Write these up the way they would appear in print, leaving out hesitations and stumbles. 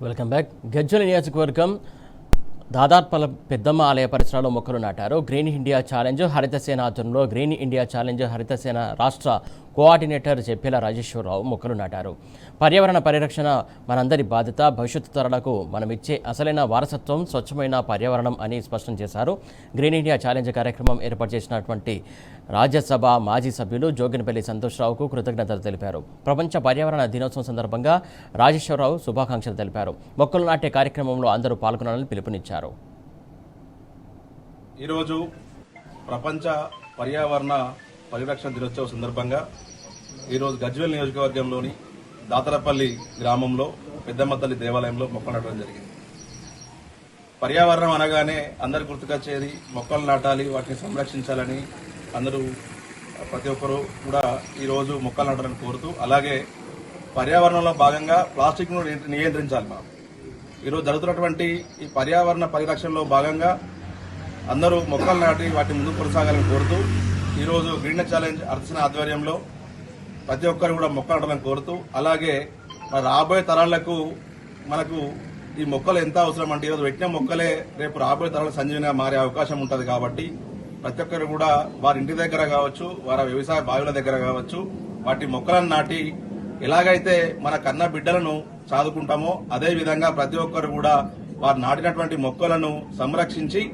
Welcome back. గజ్వెల నియోజకవర్గం దాదార్పల పెద్దమ్మ ఆలయ పరిసరాల్లో మొక్కలు నాటారు. గ్రీన్ ఇండియా ఛాలెంజ్ హరితసేన ఆధ్వర్యంలో గ్రీన్ ఇండియా ఛాలెంజ్ హరితసేన రాష్ట్ర కోఆర్డినేటర్ చెప్పేల రాజేశ్వరరావు మొక్కలు నాటారు. పర్యావరణ పరిరక్షణ మనందరి బాధ్యత, భవిష్యత్తు తరాలకు మనం ఇచ్చే అసలైన వారసత్వం స్వచ్ఛమైన పర్యావరణం అని స్పష్టం చేశారు. గ్రీన్ ఇండియా ఛాలెంజ్ కార్యక్రమం ఏర్పాటు చేసినటువంటి రాజ్యసభ మాజీ సభ్యులు జోగినపల్లి సంతోష్రావుకు కృతజ్ఞతలు తెలిపారు. ప్రపంచ పర్యావరణ దినోత్సవం సందర్భంగా రాజేశ్వరరావు శుభాకాంక్షలు తెలిపారు. మొక్కలు నాటే కార్యక్రమంలో అందరూ పాల్గొనాలని పిలుపునిచ్చారు. ఈరోజు ప్రపంచ పర్యావరణ పరిరక్షణ దినోత్సవం సందర్భంగా ఈరోజు గజ్వెల్ నియోజకవర్గంలోని దాతరపల్లి గ్రామంలో పెద్దమ్మ తల్లి దేవాలయంలో మొక్కలు నాటడం జరిగింది. పర్యావరణం అనగానే అందరు గుర్తుకొచ్చేది మొక్కలు నాటాలి, వాటిని సంరక్షించాలని అందరూ ప్రతి ఒక్కరూ కూడా ఈరోజు మొక్కలు నాటాలని కోరుతూ, అలాగే పర్యావరణంలో భాగంగా ప్లాస్టిక్ను నియంత్రించాలి. మనం ఈరోజు జరుగుతున్నటువంటి ఈ పర్యావరణ పరిరక్షణలో భాగంగా అందరూ మొక్కలు నాటి వాటిని ముందుకు కొనసాగాలని కోరుతూ ఈరోజు గ్రీన్ ఛాలెంజ్ హరితసేన ఆధ్వర్యంలో ప్రతి ఒక్కరు కూడా మొక్కలు నాటాలని కోరుతూ, అలాగే రాబోయే తరాలకు మనకు ఈ మొక్కలు ఎంత అవసరం అంటే ఈరోజు పెట్టిన మొక్కలే రేపు రాబోయే తరాలకు సంజీవనంగా మారే అవకాశం ఉంటుంది. కాబట్టి ప్రతి ఒక్కరు కూడా వారి ఇంటి దగ్గర కావచ్చు, వారి వ్యవసాయ బావుల దగ్గర కావచ్చు, వాటి మొక్కలను నాటి ఎలాగైతే మన కన్న బిడ్డలను చదువుకుంటామో అదే విధంగా ప్రతి ఒక్కరు కూడా వారు నాటినటువంటి మొక్కలను సంరక్షించి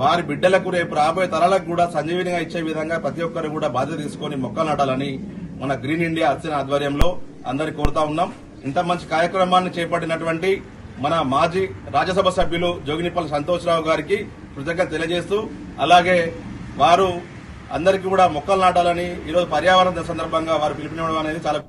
వారి బిడ్డలకు రేపు రాబోయే తరాలకు కూడా సంజీవనిగా ఇచ్చే విధంగా ప్రతి ఒక్కరు కూడా బాధ్యత తీసుకుని మొక్కలు నాటాలని మన గ్రీన్ ఇండియా హరితసేన ఆధ్వర్యంలో అందరినీ కోరుతా ఉన్నాం. ఇంత మంచి కార్యక్రమాన్ని చేపట్టినటువంటి మన మాజీ రాజ్యసభ సభ్యులు జోగినిపల్లి సంతోష్రావు గారికి కృతజ్ఞత తెలియజేస్తూ, అలాగే వారు అందరికీ కూడా మొక్కలు నాటాలని ఈరోజు పర్యావరణ సందర్భంగా వారు పిలుపునివ్వడం అనేది చాలా